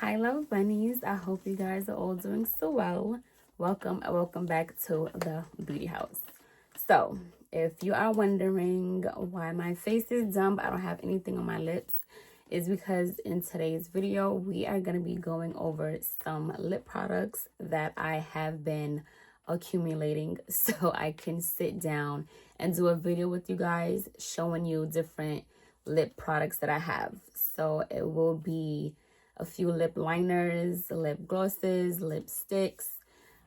Hi, love bunnies. I hope you guys are all doing so well. Welcome back to the beauty house. So, if you are wondering why my face is dumb, I don't have anything on my lips, is because in today's video, we are going to be going over some lip products that I have been accumulating so I can sit down and do a video with you guys showing you different lip products that I have. So, it will be a few lip liners, lip glosses, lipsticks,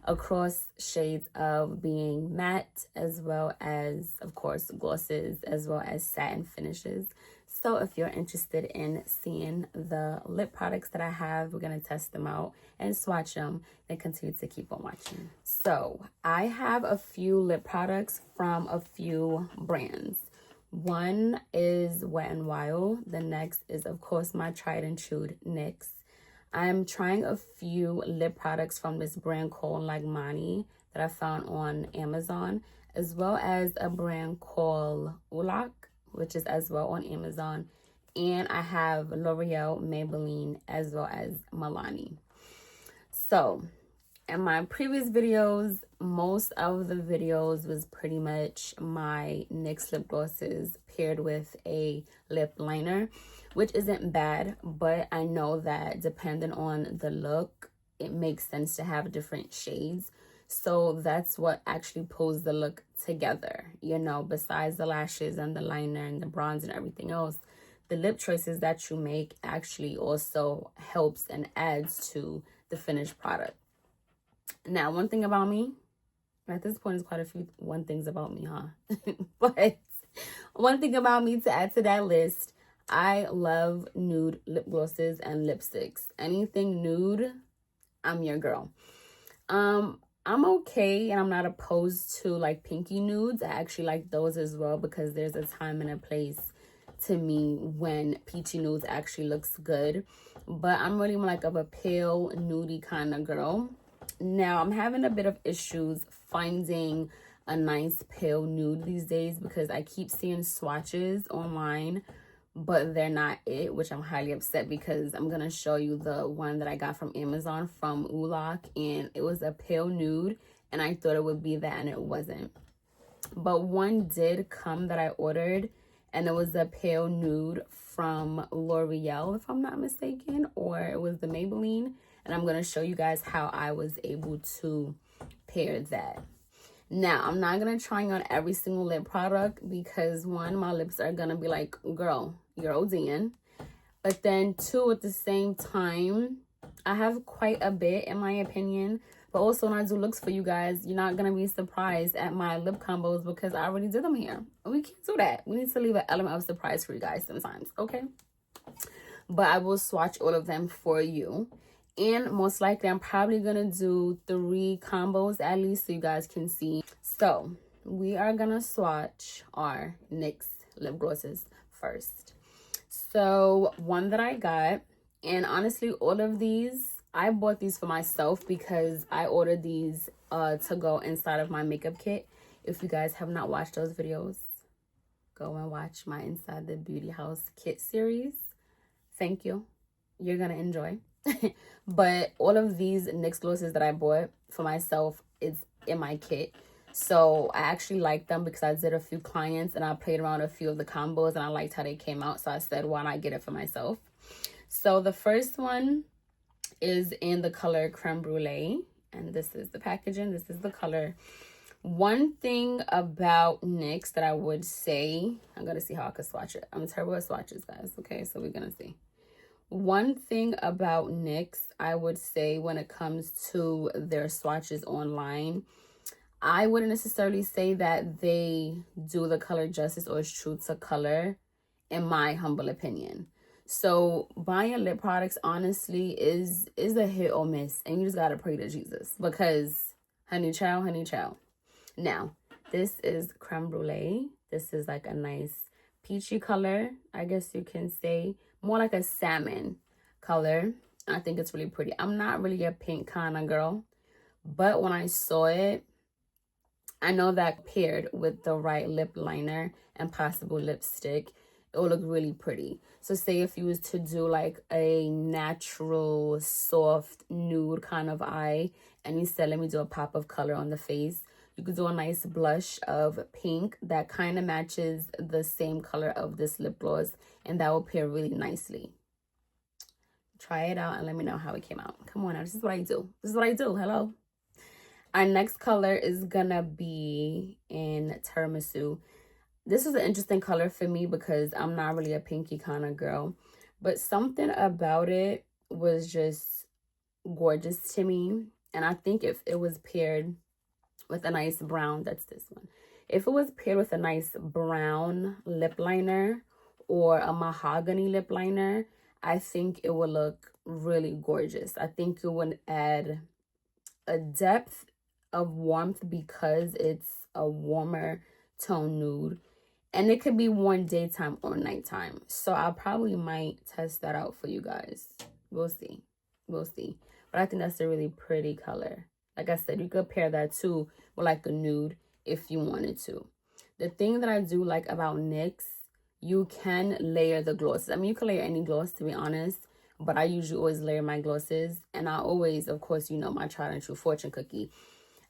across shades of being matte, as well as, of course, glosses, as well as satin finishes. So if you're interested in seeing the lip products that I have, we're going to test them out and swatch them and continue to keep on watching. So I have a few lip products from a few brands. One is Wet n Wild. The next is, of course, my tried and true NYX. I'm trying a few lip products from this brand called Langmanni that I found on Amazon, as well as a brand called Oulac, which is as well on Amazon. And I have L'Oreal, Maybelline, as well as Milani. So in my previous videos, most of the videos was pretty much my NYX lip glosses paired with a lip liner, which isn't bad, but I know that depending on the look, it makes sense to have different shades. So that's what actually pulls the look together, you know, besides the lashes and the liner and the bronze and everything else. The lip choices that you make actually also helps and adds to the finished product. Now, one thing about me, at this point, is quite a few things about me, huh? But one thing about me to add to that list, I love nude lip glosses and lipsticks. Anything nude, I'm your girl. I'm okay, and I'm not opposed to like pinky nudes. I actually like those as well because there's a time and a place to me when peachy nudes actually looks good. But I'm really more like of a pale, nudie kind of girl. Now, I'm having a bit of issues finding a nice pale nude these days because I keep seeing swatches online, but they're not it, which I'm highly upset because I'm going to show you the one that I got from Amazon from Oulac, and it was a pale nude, and I thought it would be that, and it wasn't. But one did come that I ordered, and it was a pale nude from L'Oreal, if I'm not mistaken, or it was the Maybelline. And I'm going to show you guys how I was able to pair that. Now, I'm not going to try on every single lip product because, one, my lips are going to be like, girl, you're ODing. But then, two, at the same time, I have quite a bit, in my opinion. But also, when I do looks for you guys, you're not going to be surprised at my lip combos because I already did them here. We can't do that. We need to leave an element of surprise for you guys sometimes, okay? But I will swatch all of them for you. And most likely, I'm probably going to do 3 combos at least so you guys can see. So, we are going to swatch our NYX lip glosses first. So, one that I got, and honestly, all of these, I bought these for myself because I ordered these to go inside of my makeup kit. If you guys have not watched those videos, go and watch my Inside the Beauty House kit series. Thank you. You're going to enjoy. But all of these NYX glosses that I bought for myself is in my kit. So I actually like them because I did a few clients and I played around a few of the combos and I liked how they came out. So I said, why not get it for myself? So the first one is in the color Crème Brûlée. And this is the packaging. This is the color. One thing about NYX that I would say, I'm going to see how I could swatch it. I'm terrible at swatches, guys. Okay, so we're going to see. One thing about NYX, I would say when it comes to their swatches online, I wouldn't necessarily say that they do the color justice or is true to color, in my humble opinion. So buying lip products, honestly, is a hit or miss. And you just got to pray to Jesus because honey child, honey child. Now, this is Crème Brûlée. This is like a nice peachy color, I guess you can say. More like a salmon color. I think it's really pretty. I'm not really a pink kind of girl, but when I saw it, I know that paired with the right lip liner and possible lipstick, it will look really pretty. So say if you was to do like a natural soft nude kind of eye, and you said let me do a pop of color on the face, you could do a nice blush of pink that kind of matches the same color of this lip gloss, and that will pair really nicely. Try it out and let me know how it came out. Come on now, this is what I do. This is what I do. Hello. Our next color is gonna be in Tiramisu. This is an interesting color for me because I'm not really a pinky kind of girl, but something about it was just gorgeous to me. And I think if it was paired with a nice brown, that's this one. If it was paired with a nice brown lip liner or a mahogany lip liner, I think it would look really gorgeous. I think it would add a depth of warmth because it's a warmer tone nude, and it could be worn daytime or nighttime. So I probably might test that out for you guys. We'll see. We'll see. But I think that's a really pretty color. Like I said, you could pair that too with like a nude if you wanted to. The thing that I do like about NYX, you can layer the glosses. I mean, you can layer any gloss, to be honest, but I usually always layer my glosses. And I always, of course, you know, my tried and true fortune cookie,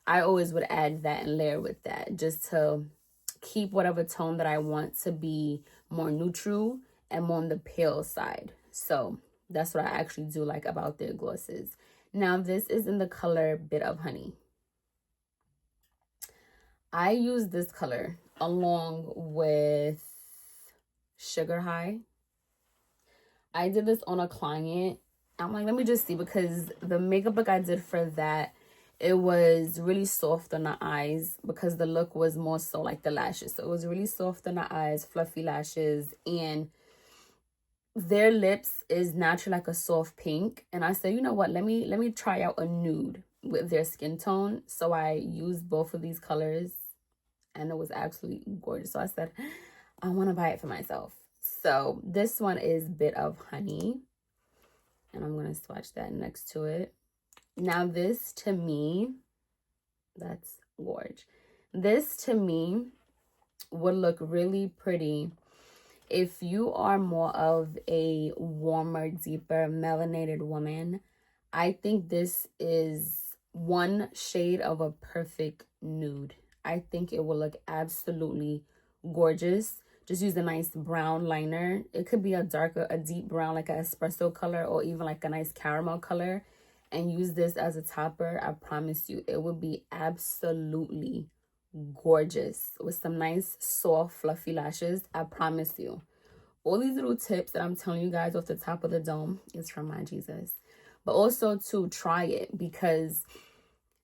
I always would add that and layer with that just to keep whatever tone that I want to be more neutral and more on the pale side. So that's what I actually do like about their glosses. Now, this is in the color Bit of Honey. I use this color along with Sugar High. I did this on a client. I'm like, let me just see, because the makeup look I did for that, it was really soft on the eyes because the look was more so like the lashes. So it was really soft on the eyes, fluffy lashes, and their lips is naturally like a soft pink. And I said, you know what, let me try out a nude with their skin tone. So I used both of these colors and it was absolutely gorgeous. So I said, I want to buy it for myself. So this one is Bit of Honey, and I'm going to swatch that next to it. Now this to me, that's gorge. This to me would look really pretty if you are more of a warmer, deeper, melanated woman. I think this is one shade of a perfect nude. I think it will look absolutely gorgeous. Just use a nice brown liner. It could be a deep brown, like an espresso color, or even like a nice caramel color, and use this as a topper. I promise you, it will be absolutely gorgeous with some nice, soft, fluffy lashes. I promise you. All these little tips that I'm telling you guys off the top of the dome is from my Jesus. But also to try it, because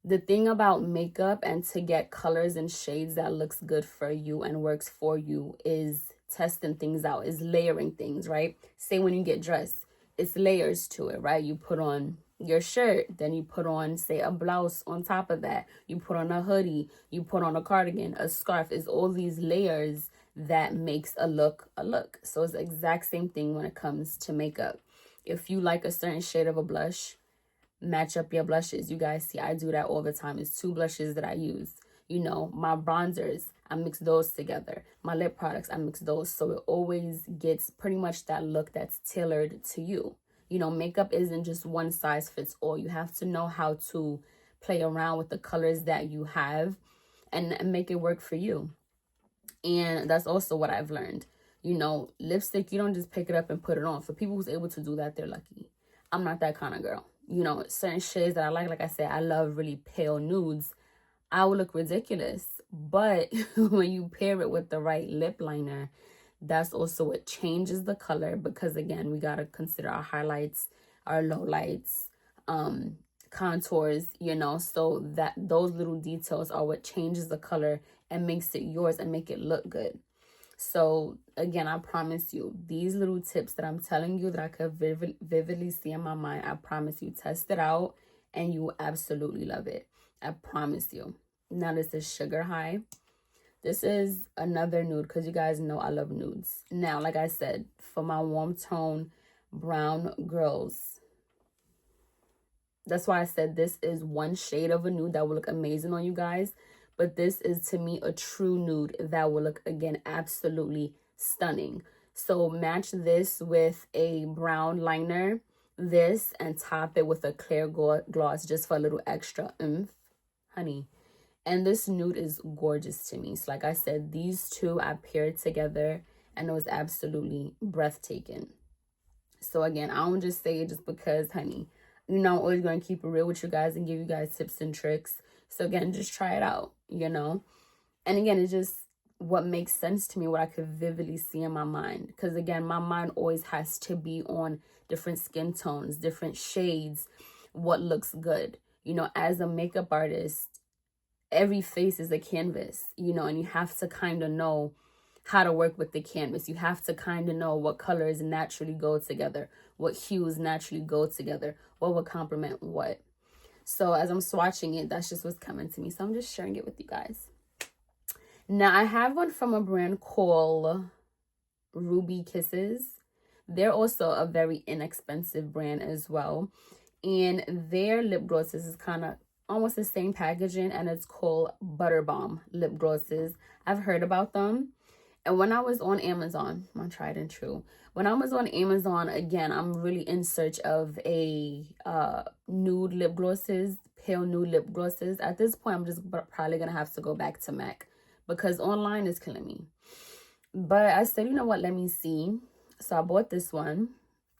the thing about makeup and to get colors and shades that looks good for you and works for you is testing things out, is layering things, right? Say when you get dressed, it's layers to it, right? You put on your shirt, then you put on, say, a blouse on top of that. You put on a hoodie, you put on a cardigan, a scarf. It's all these layers that makes a look a look. So it's the exact same thing when it comes to makeup. If you like a certain shade of a blush, match up your blushes. You guys see, I do that all the time. It's 2 blushes that I use. You know, my bronzers, I mix those together. My lip products, I mix those. So it always gets pretty much that look that's tailored to you. You know, makeup isn't just one size fits all. You have to know how to play around with the colors that you have and make it work for you. And that's also what I've learned. You know, lipstick, you don't just pick it up and put it on. For people who's able to do that, they're lucky. I'm not that kind of girl. You know, certain shades that I like I said, I love really pale nudes. I would look ridiculous. But when you pair it with the right lip liner, that's also what changes the color, because again, we got to consider our highlights, our lowlights, contours, you know, so that those little details are what changes the color and makes it yours and make it look good. So again, I promise you, these little tips that I'm telling you that I could vividly see in my mind, I promise you, test it out and you will absolutely love it. I promise you. Now this is Sugar High. This is another nude because you guys know I love nudes. Now, like I said, for my warm tone brown girls, that's why I said this is one shade of a nude that will look amazing on you guys. But this is, to me, a true nude that will look, again, absolutely stunning. So match this with a brown liner, this, and top it with a clear gloss just for a little extra oomph, honey. And this nude is gorgeous to me. So like I said, these two I paired together and it was absolutely breathtaking. So again, I don't just say it just because, honey, you know, I'm always going to keep it real with you guys and give you guys tips and tricks. So again, just try it out, you know. And again, it's just what makes sense to me, what I could vividly see in my mind. Because again, my mind always has to be on different skin tones, different shades, what looks good. You know, as a makeup artist, every face is a canvas, you know, and you have to kind of know how to work with the canvas. You have to kind of know what colors naturally go together, what hues naturally go together, what would complement what. So as I'm swatching it, that's just what's coming to me. So I'm just sharing it with you guys. Now, I have one from a brand called Ruby Kisses. They're also a very inexpensive brand as well. And their lip glosses is kind of almost the same packaging, and it's called Butter Bomb lip glosses. I've heard about them. And when I was on Amazon, my tried and true. When I was on Amazon, again, I'm really in search of a nude lip glosses, pale nude lip glosses. At this point, I'm just probably going to have to go back to MAC, because online is killing me. But I said, you know what, let me see. So I bought this one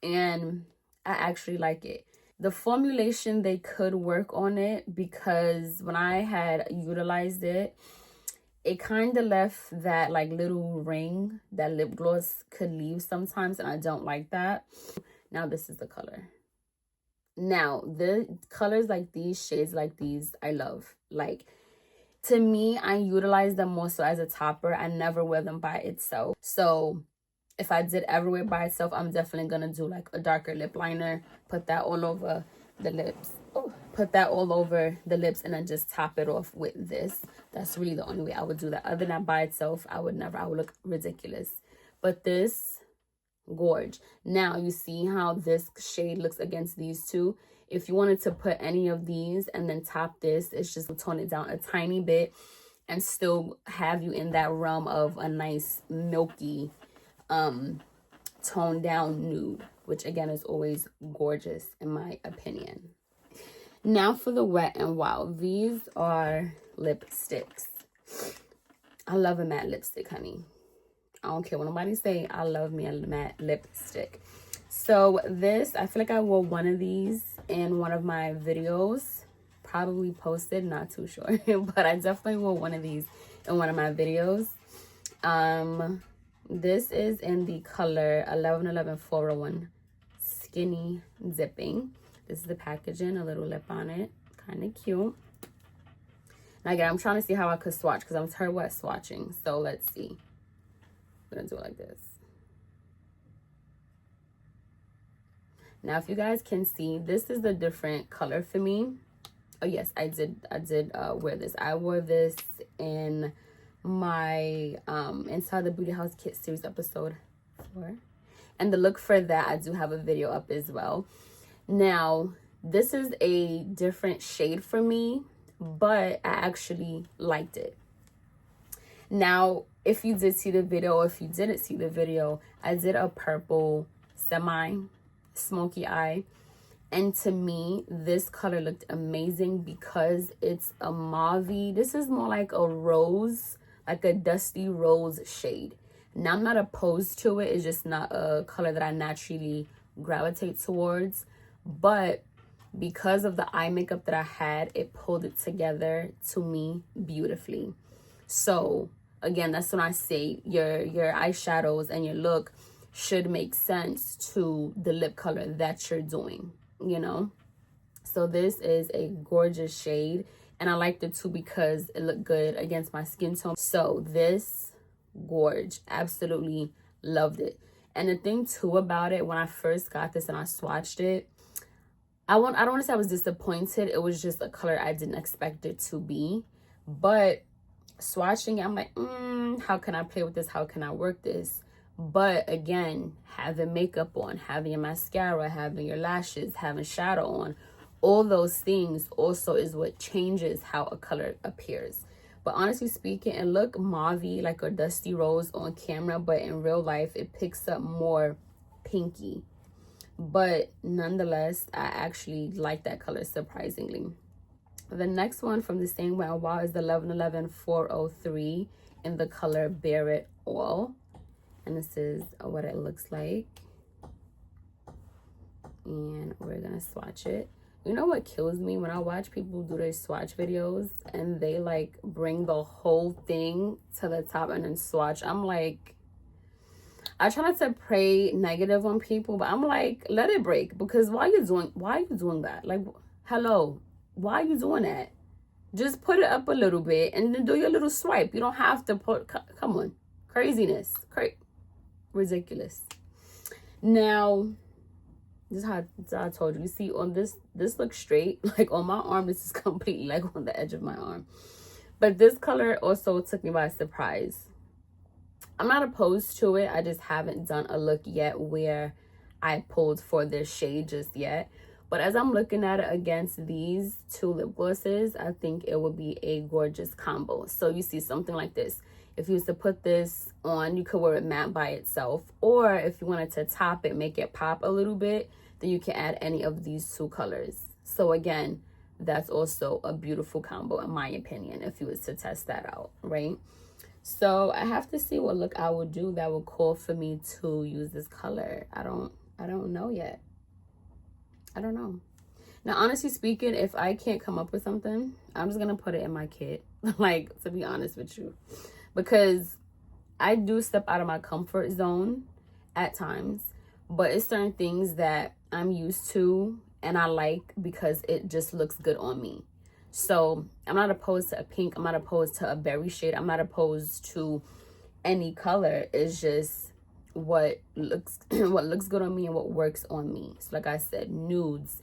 and I actually like it. The formulation, they could work on it, because when I had utilized it, it kind of left that like little ring that lip gloss could leave sometimes, and I don't like that. Now this is the color. Now the colors like these, shades like these, I love. Like, to me, I utilize them more so as a topper. I never wear them by itself. So if I did ever wear it by itself, I'm definitely going to do like a darker lip liner, put that all over the lips. Oh, put that all over the lips and then just top it off with this. That's really the only way I would do that. Other than that, by itself, I would never. I would look ridiculous. But this, gorge. Now, you see how this shade looks against these two? If you wanted to put any of these and then top this, it's just tone it down a tiny bit and still have you in that realm of a nice milky toned down nude, which again is always gorgeous in my opinion. Now for the Wet n Wild. These are lipsticks. I love a matte lipstick, honey. I don't care what nobody say. I love me a matte lipstick. So this, I feel like I wore one of these in one of my videos. Probably posted, not too sure. But I definitely wore one of these in one of my videos. This is in the color 1111-401 Skinny Dipping. This is the packaging, a little lip on it. Kind of cute. Now again, I'm trying to see how I could swatch because I'm terrible at swatching. So let's see. I'm going to do it like this. Now, if you guys can see, this is a different color for me. Oh, yes, I did wear this. I wore this in my Inside the Beauty House Kit Series episode 4. And the look for that, I do have a video up as well. Now, this is a different shade for me, but I actually liked it. Now, if you did see the video or if you didn't see the video, I did a purple smoky eye, and to me this color looked amazing because it's a mauve. This is more like a rose, like a dusty rose shade. Now, I'm not opposed to it, it's just not a color that I naturally gravitate towards, but because of the eye makeup that I had, it pulled it together to me beautifully. So again, that's when I say your eyeshadows and your look should make sense to the lip color that you're doing, you know. So this is a gorgeous shade, and I liked it too because it looked good against my skin tone. So this, gorge, absolutely loved it. And the thing too about it, when I first got this and I swatched it, I don't want to say I was disappointed. It was just a color I didn't expect it to be. But swatching it, I'm like, how can I play with this? How can I work this? But again, having makeup on, having your mascara, having your lashes, having shadow on, all those things also is what changes how a color appears. But honestly speaking, it looked mauvey, like a dusty rose on camera, but in real life it picks up more pinky. But nonetheless, I actually like that color, surprisingly. The next one from the same Wet n Wild is the 1111 403 in the color Bare It All. And this is what it looks like. And we're gonna swatch it. You know what kills me? When I watch people do their swatch videos and they like bring the whole thing to the top and then swatch. I'm like, I try not to pray negative on people, but I'm like, let it break. Because why are you doing that? Like, hello, why are you doing that? Just put it up a little bit and then do your little swipe. You don't have to put, come on, craziness, ridiculous. Now, this is how I told you. You see, on this looks straight. Like on my arm, this is completely like on the edge of my arm. But this color also took me by surprise. I'm not opposed to it. I just haven't done a look yet where I pulled for this shade just yet. But as I'm looking at it against these two lip glosses, I think it would be a gorgeous combo. So you see something like this. If you was to put this on, you could wear it matte by itself. Or if you wanted to top it, make it pop a little bit, then you can add any of these two colors. So again, that's also a beautiful combo in my opinion, if you was to test that out, right? So I have to see what look I would do that would call for me to use this color. I don't know yet. I don't know. Now, honestly speaking, if I can't come up with something, I'm just gonna put it in my kit. Like, to be honest with you, because I do step out of my comfort zone at times, but it's certain things that I'm used to and I like because it just looks good on me. So I'm not opposed to a pink. I'm not opposed to a berry shade. I'm not opposed to any color. It's just what looks what looks good on me and what works on me. So like I said, nudes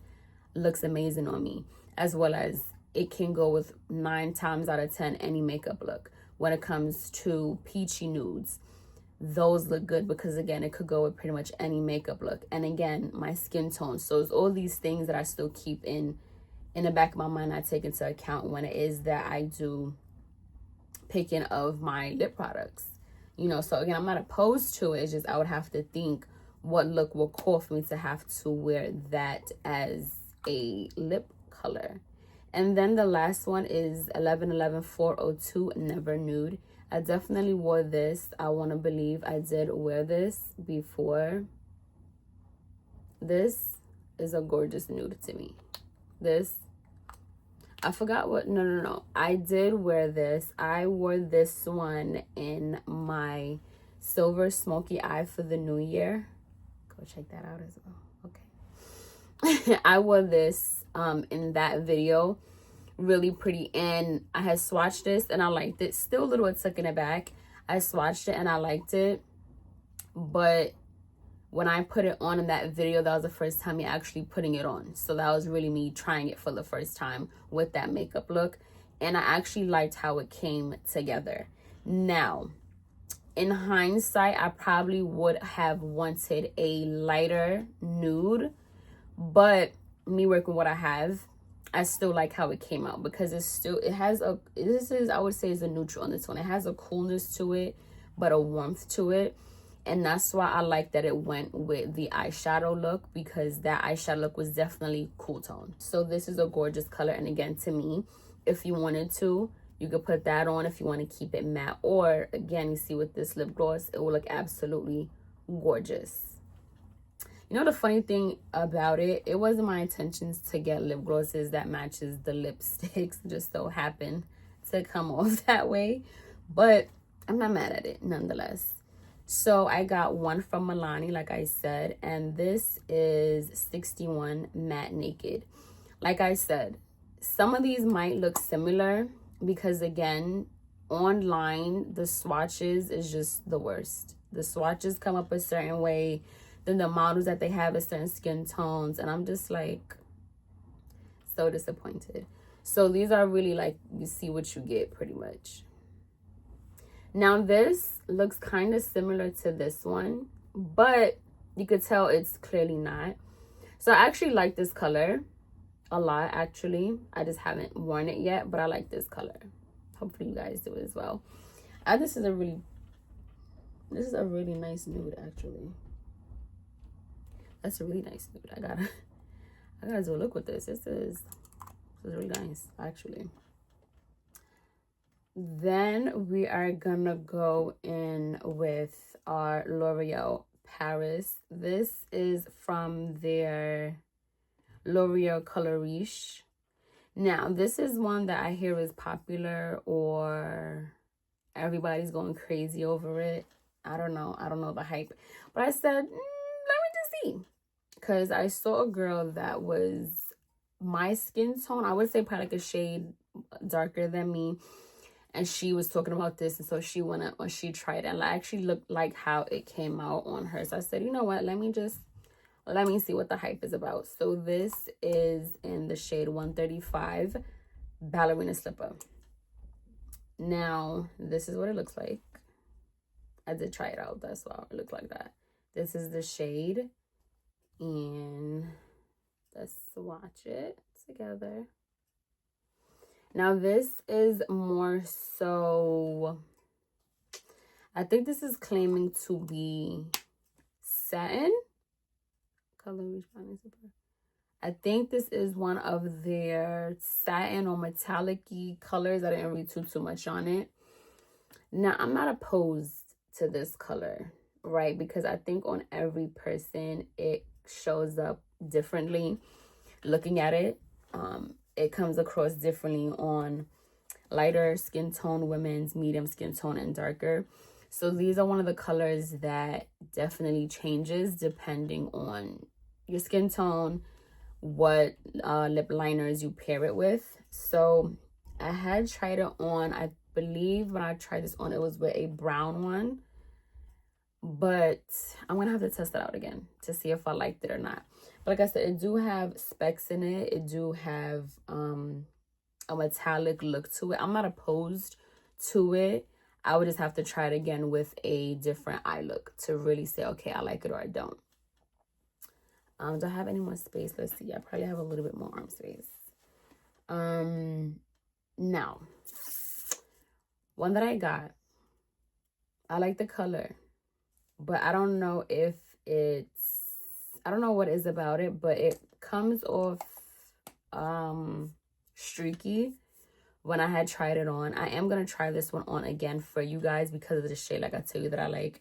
looks amazing on me, as well as it can go with 9 times out of 10 any makeup look. When it comes to peachy nudes, those look good because again, it could go with pretty much any makeup look. And again, my skin tone. So it's all these things that I still keep in the back of my mind. I take into account when it is that I do picking of my lip products, you know. So again, I'm not opposed to it. It's just I would have to think what look will call for me to have to wear that as a lip color. And then the last one is 1111 402 Never Nude. I definitely wore this. I want to believe I did wear this before. This is a gorgeous nude to me. This, I forgot what, no. I did wear this. I wore this one in my silver smoky eye for the new year. Go check that out as well. Okay. I wore this in that video. Really pretty, and I had swatched this and I liked it. Still a little bit taken aback. I swatched it and I liked it, but when I put it on in that video, that was the first time me actually putting it on. So that was really me trying it for the first time with that makeup look, and I actually liked how it came together. Now, in hindsight, I probably would have wanted a lighter nude, but me working what I have, I still like how it came out because it has a, this is, I would say, is a neutral on this one. It has a coolness to it, but a warmth to it. And that's why I like that it went with the eyeshadow look, because that eyeshadow look was definitely cool tone. So this is a gorgeous color. And again, to me, if you wanted to, you could put that on if you want to keep it matte. Or again, you see with this lip gloss, it will look absolutely gorgeous. You know, the funny thing about it, it wasn't my intentions to get lip glosses that matches the lipsticks. Just so happened to come off that way. But I'm not mad at it nonetheless. So I got one from Milani, like I said. And this is 61 Matte Naked. Like I said, some of these might look similar because, again, online, the swatches is just the worst. The swatches come up a certain way. Then the models that they have is certain skin tones, and I'm just like so disappointed. So these are really like, you see what you get pretty much. Now this looks kind of similar to this one, but you could tell it's clearly not. So I actually like this color a lot, actually. I just haven't worn it yet, but I like this color. hopefully you guys do it as well. This is a really nice nude, actually. That's a really nice nude. I gotta do a look with this. This is really nice, actually. Then we are gonna go in with our L'Oreal Paris. This is from their L'Oreal Color Riche. Now, this is one that I hear is popular, or everybody's going crazy over it. I don't know the hype. But I said, let me just see. Because I saw a girl that was my skin tone. I would say probably like a shade darker than me. And she was talking about this. And so she went up and she tried it. And it actually looked like how it came out on her. So I said, you know what? Let me see what the hype is about. So this is in the shade 135 Ballerina Slipper. Now, this is what it looks like. I did try it out. That's why it looked like that. This is the shade. And let's swatch it together. Now, this is more so, I think this is claiming to be satin. I think this is one of their satin or metallic-y colors. I didn't read too much on it. Now, I'm not opposed to this color, right? Because I think on every person, it shows up differently. Looking at it, it comes across differently on lighter skin tone women's, medium skin tone, and darker. So these are one of the colors that definitely changes depending on your skin tone, what lip liners you pair it with. So I had tried it on, I believe when I tried this on, it was with a brown one. But I'm going to have to test it out again to see if I liked it or not. But like I said, it do have specs in it. It do have a metallic look to it. I'm not opposed to it. I would just have to try it again with a different eye look to really say, okay, I like it or I don't. Do I have any more space? Let's see. I probably have a little bit more arm space. Now, one that I got, I like the color, but I don't know if I don't know what is about it, but it comes off streaky when I had tried it on. I am going to try this one on again for you guys because of the shade, like I tell you, that I like.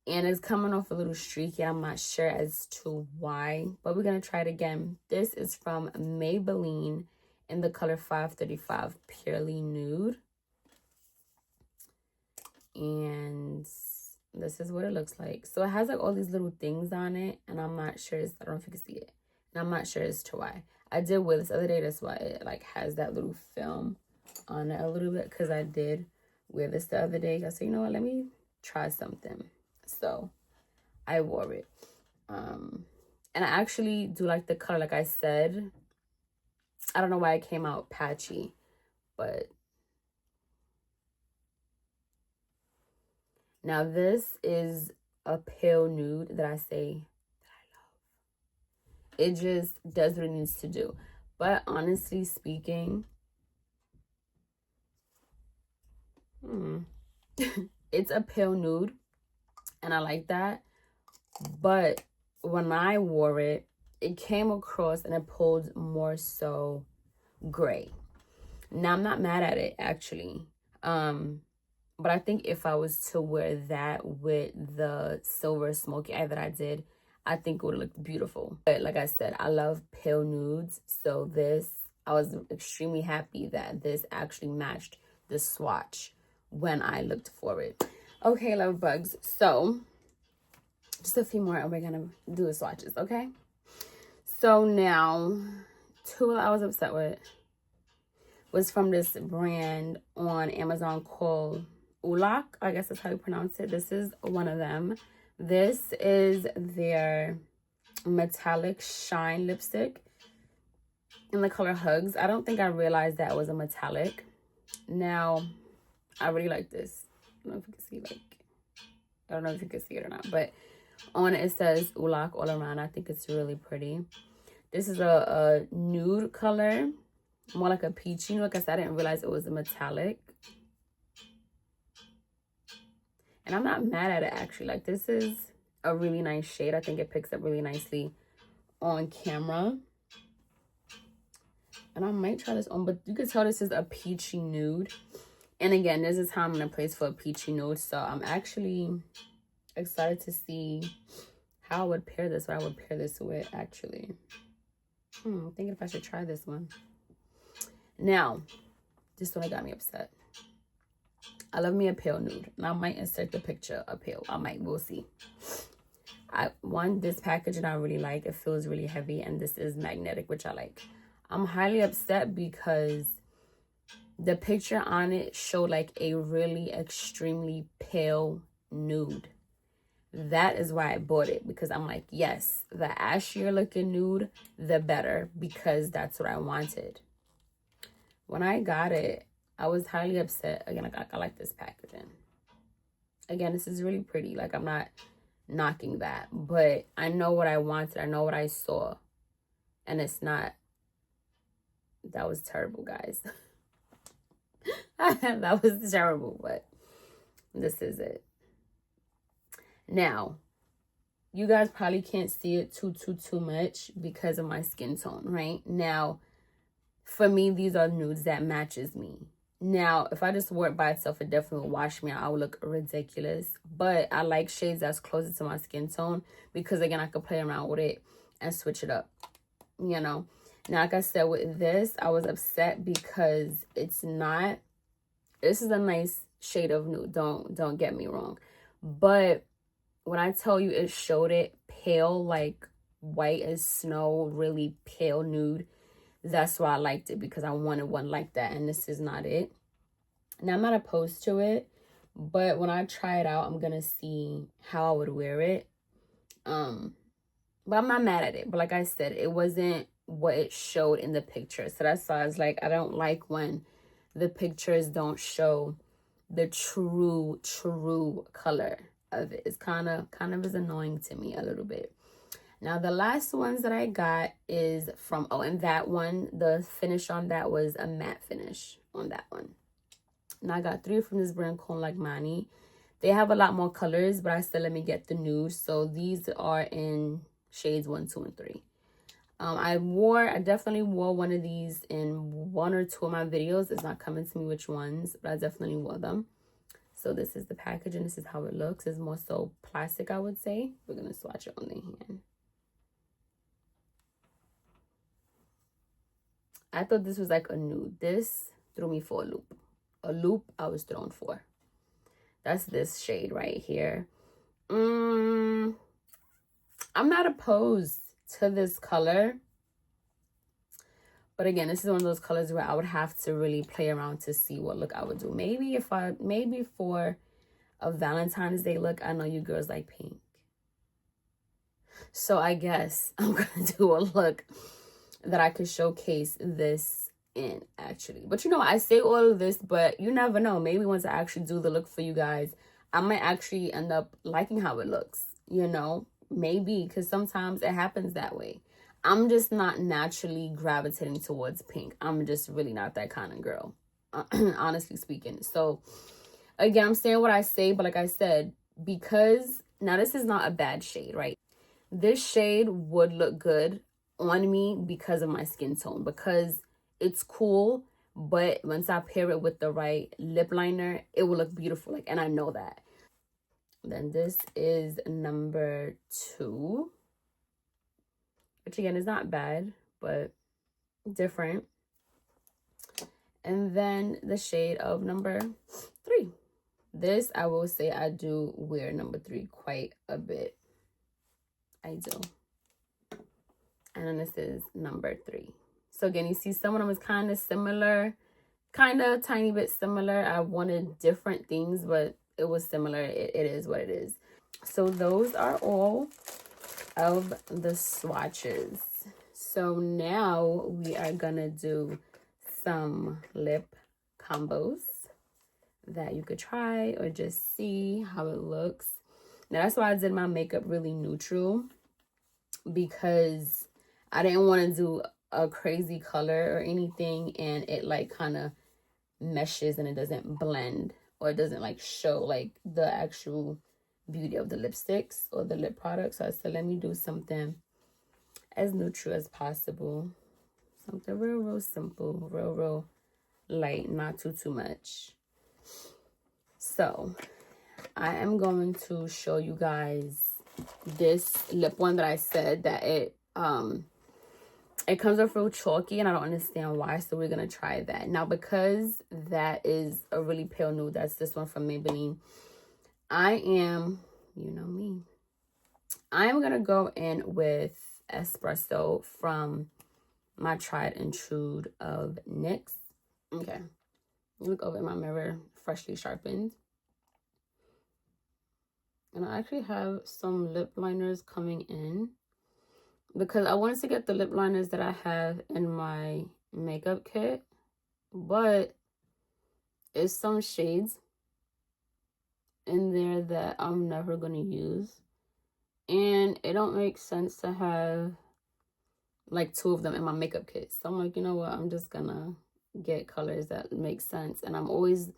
And it's coming off a little streaky. I'm not sure as to why, but we're going to try it again. This is from Maybelline in the color 535 Purely Nude. And this is what it looks like. So it has like all these little things on it, and I'm not sure, I don't know if you can see it, and I'm not sure as to why. I did wear this the other day, that's why it like has that little film on it a little bit, because I did wear this the other day. I said, you know what, let me try something. So I wore it. And I actually do like the color. Like I said, I don't know why it came out patchy, but now this is a pale nude that I say that I love. It just does what it needs to do. But honestly speaking, it's a pale nude, and I like that. But when I wore it, it came across and it pulled more so gray. Now, I'm not mad at it, actually. But I think if I was to wear that with the silver smoky eye that I did, I think it would have looked beautiful. But like I said, I love pale nudes. So I was extremely happy that this actually matched the swatch when I looked for it. Okay, love bugs. So just a few more and we're going to do the swatches, okay? So now, two I was upset with was from this brand on Amazon called Oulac. I guess that's how you pronounce it. This is one of them. This is their metallic shine lipstick in the color Hugs. I don't think I realized that it was a metallic. Now, I really like this. I don't know if you can see, I don't know if you can see it or not, but on it says Oulac all around. I think it's really pretty. This is a nude color. more like a peachy nude. Like I said, I didn't realize it was a metallic. And I'm not mad at it, actually. Like, this is a really nice shade. I think it picks up really nicely on camera. And I might try this on, but you can tell this is a peachy nude. And again, this is how I'm in a place for a peachy nude. So I'm actually excited to see how I would pair this, what I would pair this with, actually. I'm thinking if I should try this one. Now, this one got me upset. I love me a pale nude. And I might insert the picture of pale. We'll see. I want this packaging I really like. It feels really heavy. And this is magnetic, which I like. I'm highly upset because the picture on it showed like a really extremely pale nude. That is why I bought it, because I'm like, yes, the ashier looking nude, the better, because that's what I wanted. When I got it, I was highly upset. Again, I like this packaging. Again, this is really pretty. Like, I'm not knocking that, but I know what I wanted. I know what I saw, and it's not. That was terrible, guys. That was terrible, but this is it. Now, you guys probably can't see it too much because of my skin tone, right? Now, for me, these are nudes that matches me. Now, if I just wore it by itself, it definitely would wash me out. I would look ridiculous. But I like shades that's closer to my skin tone because, again, I could play around with it and switch it up, you know? Now, like I said, with this, I was upset because it's not... This is a nice shade of nude. Don't get me wrong. But when I tell you it showed it pale, like white as snow, really pale nude, that's why I liked it, because I wanted one like that, and this is not it. Now, I'm not opposed to it, but when I try it out, I'm gonna see how I would wear it. But I'm not mad at it. But like I said, it wasn't what it showed in the picture. So that's why I was like, I don't like when the pictures don't show the true color of it. It's kind of is annoying to me a little bit. Now, the last ones that I got is from, and that one, the finish on that was a matte finish on that one. And I got 3 from this brand called Langmanni. They have a lot more colors, but I said, let me get the nude. So these are in shades 1, 2, and 3. I definitely wore one of these in 1 or 2 of my videos. It's not coming to me which ones, but I definitely wore them. So this is the package, and this is how it looks. It's more so plastic, I would say. We're going to swatch it on the hand. I thought this was like a nude. This threw me for a loop. A loop I was thrown for. That's this shade right here. I'm not opposed to this color. But again, this is one of those colors where I would have to really play around to see what look I would do. Maybe for a Valentine's Day look, I know you girls like pink. So I guess I'm going to do a look that I could showcase this in, actually. But you know, I say all of this, but you never know. Maybe once I actually do the look for you guys, I might actually end up liking how it looks, you know? Maybe, because sometimes it happens that way. I'm just not naturally gravitating towards pink. I'm just really not that kind of girl, honestly speaking. So, again, I'm saying what I say, but like I said, because... Now, this is not a bad shade, right? This shade would look good on me because of my skin tone, because it's cool, but once I pair it with the right lip liner, it will look beautiful, like, and I know that. Then this is number 2, which again is not bad, but different. And then the shade of number 3. This, I will say, I do wear number 3 quite a bit. I do. And then this is number 3. So again, you see some of them is kind of similar, kind of a tiny bit similar. I wanted different things, but it was similar. It is what it is. So those are all of the swatches. So now we are gonna do some lip combos that you could try or just see how it looks. Now that's why I did my makeup really neutral, because I didn't want to do a crazy color or anything, and it like kind of meshes and it doesn't blend, or it doesn't like show like the actual beauty of the lipsticks or the lip product. So I said, let me do something as neutral as possible. Something real simple, real light, not too much. So I am going to show you guys this lip one that I said that it comes off real chalky, and I don't understand why, so we're gonna try that. Now, because that is a really pale nude, that's this one from Maybelline, I am, you know me, I'm gonna go in with Espresso from my tried and true of NYX. Okay, look over in my mirror, freshly sharpened. And I actually have some lip liners coming in, because I wanted to get the lip liners that I have in my makeup kit, but it's some shades in there that I'm never going to use, and it don't make sense to have like 2 of them in my makeup kit. So I'm like, you know what, I'm just gonna get colors that make sense. And I always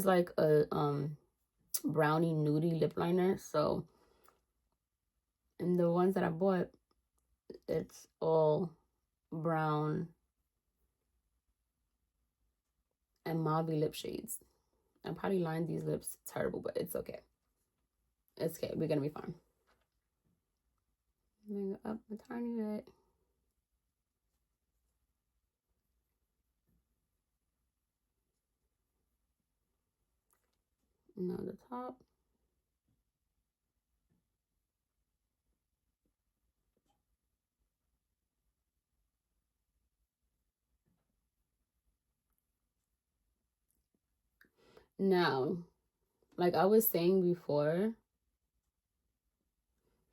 like a brownie nudie lip liner. So, and the ones that I bought, it's all brown and mauve lip shades. I probably lined these lips terrible, but it's okay. It's okay. We're gonna be fine. Bring it up a tiny bit. Now the top. Now, like I was saying before,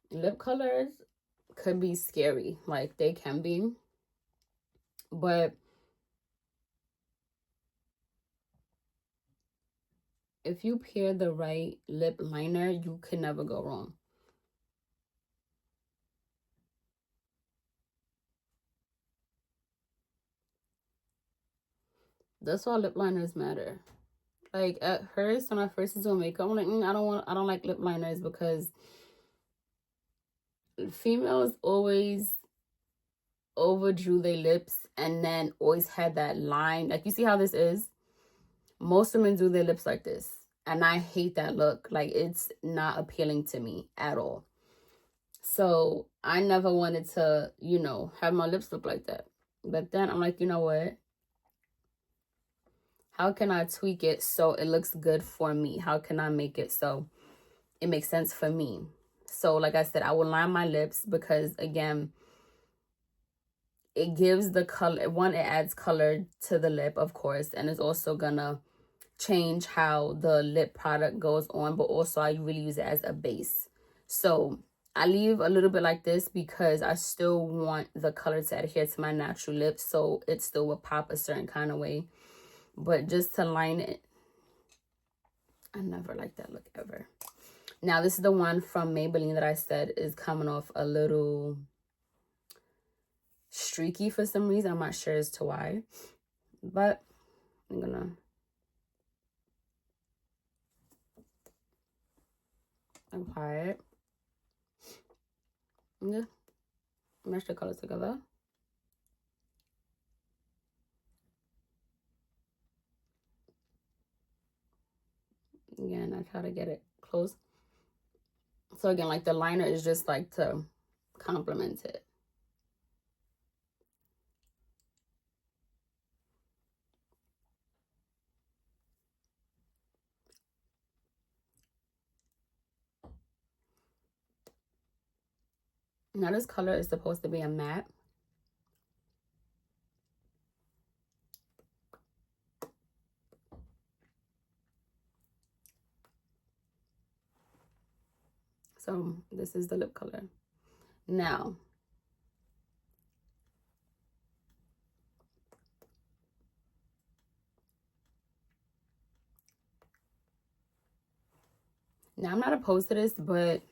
lip colors could be scary. Like they can be. But if you pair the right lip liner, you can never go wrong. That's why lip liners matter. Like at first, when I first was doing makeup, I'm like, I don't like lip liners, because females always overdrew their lips and then always had that line. Like you see how this is? Most women do their lips like this, and I hate that look. Like it's not appealing to me at all. So I never wanted to, you know, have my lips look like that. But then I'm like, you know what? How can I tweak it so it looks good for me? How can I make it so it makes sense for me? So like I said, I will line my lips, because again, it gives the color. One, it adds color to the lip, of course, and it's also gonna change how the lip product goes on, but also I really use it as a base. So I leave a little bit like this because I still want the color to adhere to my natural lips, so it still will pop a certain kind of way. But just to line it, I never like that look ever. Now this is the one from Maybelline that I said is coming off a little streaky for some reason. I'm not sure as to why, but I'm gonna apply it. Yeah, mesh the colors together. Again, I try to get it close. So again, like the liner is just like to complement it. Now this color is supposed to be a matte. So this is the lip color. Now, I'm not opposed to this, but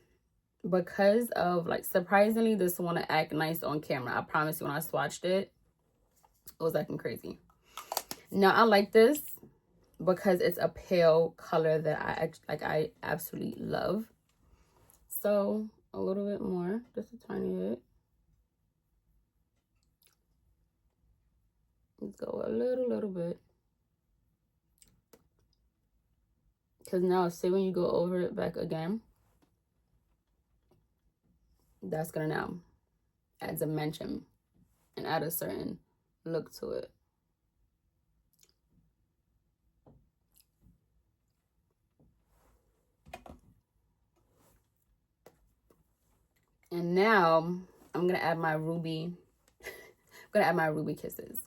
because of, like, surprisingly, this one to act nice on camera. I promise you, when I swatched it, it was acting crazy. Now, I like this because it's a pale color that I absolutely love. So, a little bit more, just a tiny bit. Let's go a little bit. Because now, say when you go over it back again, that's going to now add dimension and add a certain look to it. And now I'm going to add my ruby. I'm going to add my ruby kisses.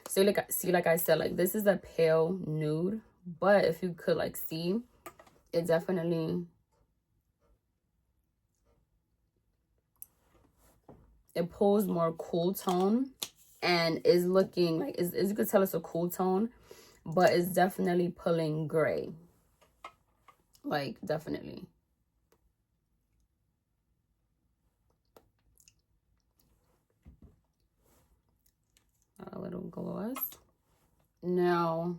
So like I said, like, this is a pale nude, but if you could, like, see, it definitely, it pulls more cool tone and is looking like, as you could tell, it's a cool tone, but it's definitely pulling gray. Like, definitely. A little gloss. Now,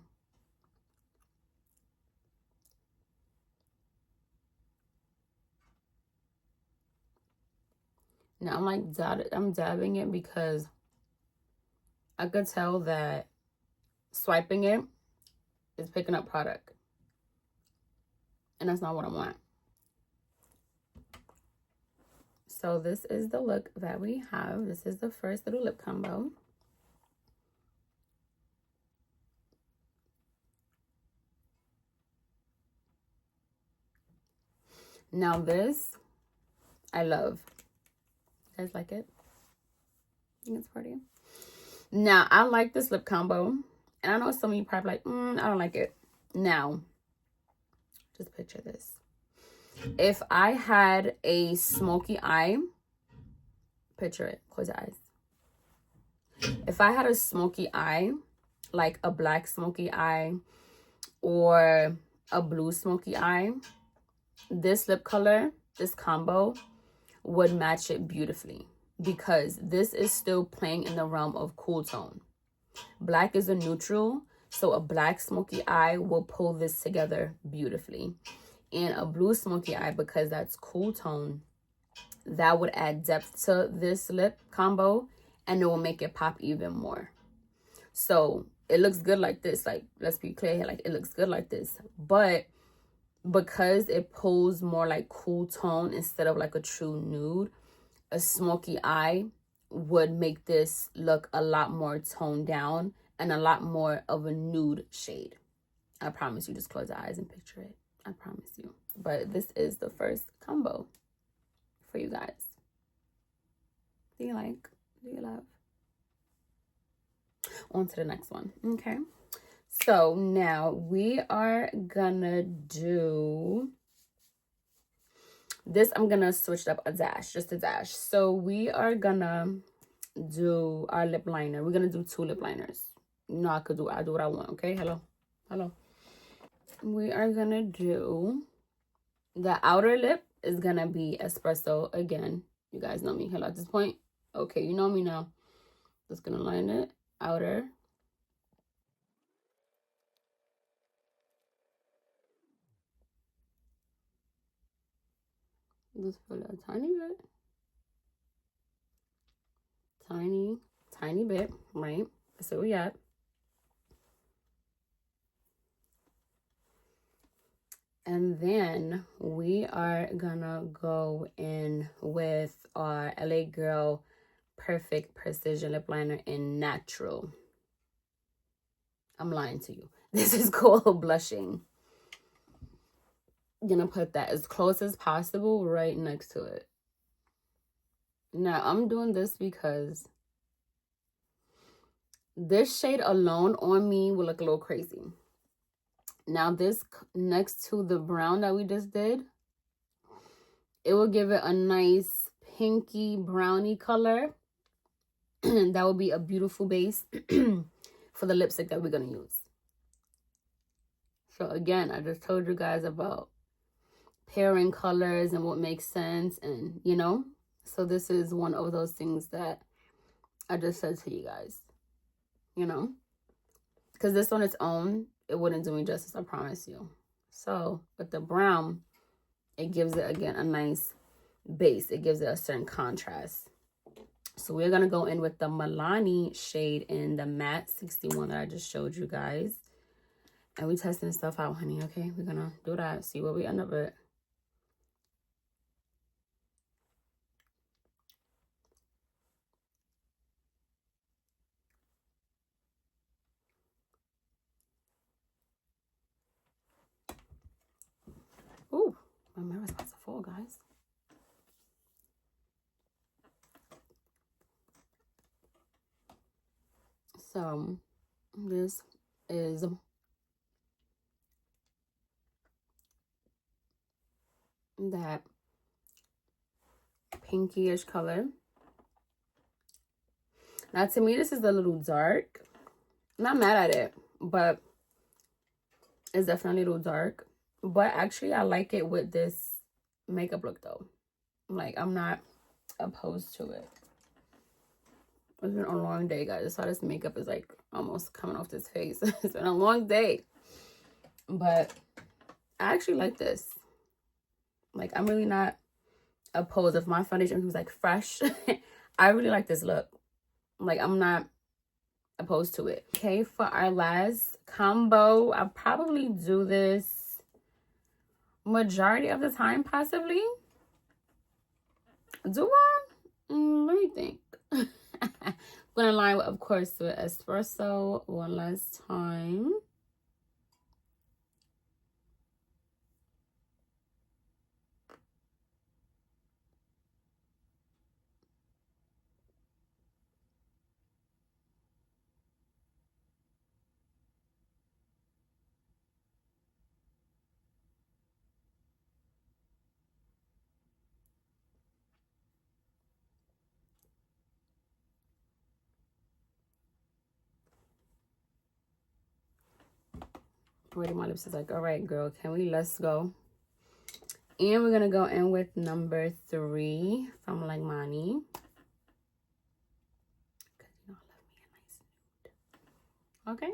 I'm dabbing it because I could tell that swiping it is picking up product. And that's not what I want. So this is the look that we have. This is the first little lip combo. Now this, I love. You guys like it? I think it's pretty. Now, I like this lip combo. And I know some of you probably like, I don't like it. Now, just picture this. If I had a smoky eye, picture it. Close your eyes. If I had a smoky eye, like a black smoky eye or a blue smoky eye, this lip color, this combo, would match it beautifully because this is still playing in the realm of cool tone. Black is a neutral, so a black smoky eye will pull this together beautifully. And a blue smoky eye, because that's cool tone, that would add depth to this lip combo and it will make it pop even more. So it looks good like this. Like, let's be clear here, like, it looks good like this. But because it pulls more like cool tone instead of like a true nude, a smoky eye would make this look a lot more toned down and a lot more of a nude shade. I promise you. Just close your eyes and picture it. I promise you. But this is the first combo for you guys. Do you like? Do you love? On to the next one. Okay. So now we are gonna do this. I'm gonna switch it up a dash, just a dash. So we are gonna do our lip liner. We're gonna do 2 lip liners. You know, I do what I want. Okay. Hello. We are gonna do the outer lip is gonna be Espresso again. You guys know me. Hello at this point. Okay, you know me now. Just gonna line it outer. Just fill it a tiny bit. Tiny bit, right? That's what we got. And then we are gonna go in with our LA Girl Perfect Precision Lip Liner in Natural. I'm lying to you. This is called Blushing. I'm gonna put that as close as possible right next to it. Now, I'm doing this because this shade alone on me will look a little crazy. Now, this next to the brown that we just did, it will give it a nice pinky brownie color. That will be a beautiful base for the lipstick that we're going to use. So, again, I just told you guys about pairing colors and what makes sense, and you know. So this is one of those things that I just said to you guys, you know, because this on its own, it wouldn't do me justice, I promise you. So with the brown, it gives it, again, a nice base. It gives it a certain contrast. So we're going to go in with the Milani shade in the matte 61 that I just showed you guys. And we testing stuff out, honey, okay? We're going to do that, see where we end up with. Ooh, my mirror's about to fall, guys. So this is that pinky-ish color. Now to me, this is a little dark. I'm not mad at it, but it's definitely a little dark. But actually, I like it with this makeup look though. Like, I'm not opposed to it. It's been a long day, guys. That's why this makeup is like almost coming off this face. It's been a long day. But I actually like this. Like, I'm really not opposed. If my foundation was like fresh, I really like this look. Like, I'm not opposed to it. Okay, for our last combo, I'll probably do this majority of the time, possibly. Do I? Let me think. I'm gonna line with, of course, with Espresso one last time. Already my lips is like, all right, girl, let's go. And we're gonna go in with number 3 from Langmanni. Because you know I love me a nice nude. Okay.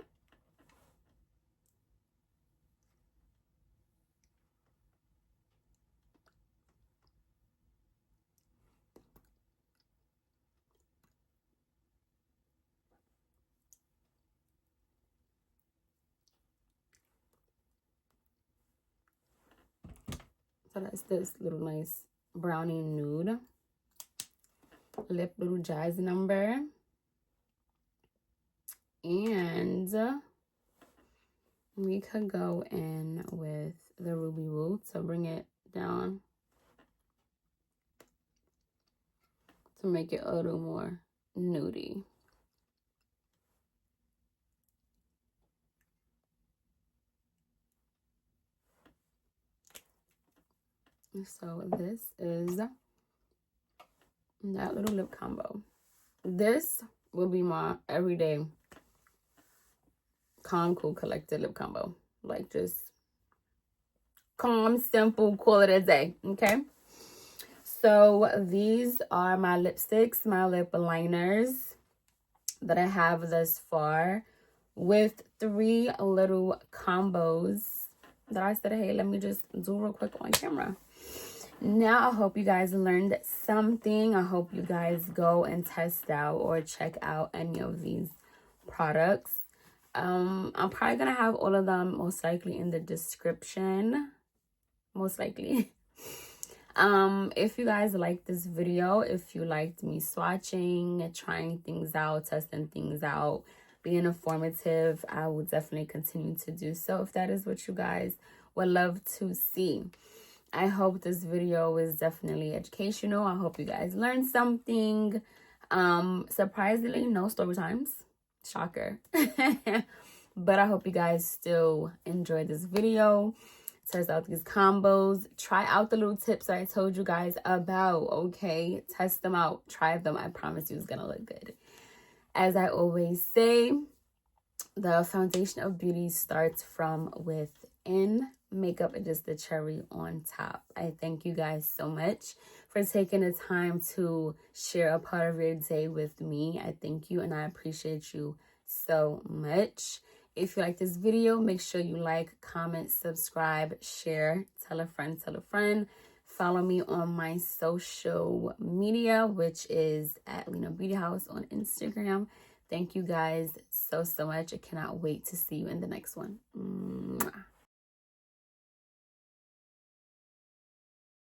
So that's this little nice brownie nude lip, little jazz number. And we could go in with the Ruby Woo to bring it down, to make it a little more nudie. So this is that little lip combo. This will be my everyday calm, cool, collected lip combo. Like, just calm, simple, call it a day. Okay. So these are my lipsticks, my lip liners that I have thus far, with 3 little combos that I said, hey, let me just do real quick on camera. Now, I hope you guys learned something. I hope you guys go and test out or check out any of these products. I'm probably gonna have all of them most likely in the description. Most likely. If you guys liked this video, if you liked me swatching, trying things out, testing things out, being informative, I will definitely continue to do so if that is what you guys would love to see. I hope this video was definitely educational. I hope you guys learned something. Surprisingly, no story times. Shocker. But I hope you guys still enjoyed this video. Test out these combos. Try out the little tips that I told you guys about, okay? Test them out. Try them. I promise you it's gonna look good. As I always say, the foundation of beauty starts from within. makeup is just the cherry on top. I thank you guys so much for taking the time to share a part of your day with me. I thank you and I appreciate you so much. If you like this video, make sure you like, comment, subscribe, share, tell a friend, Follow me on my social media, which is at Lena Beauty House on Instagram. Thank you guys so much. I cannot wait to see you in the next one.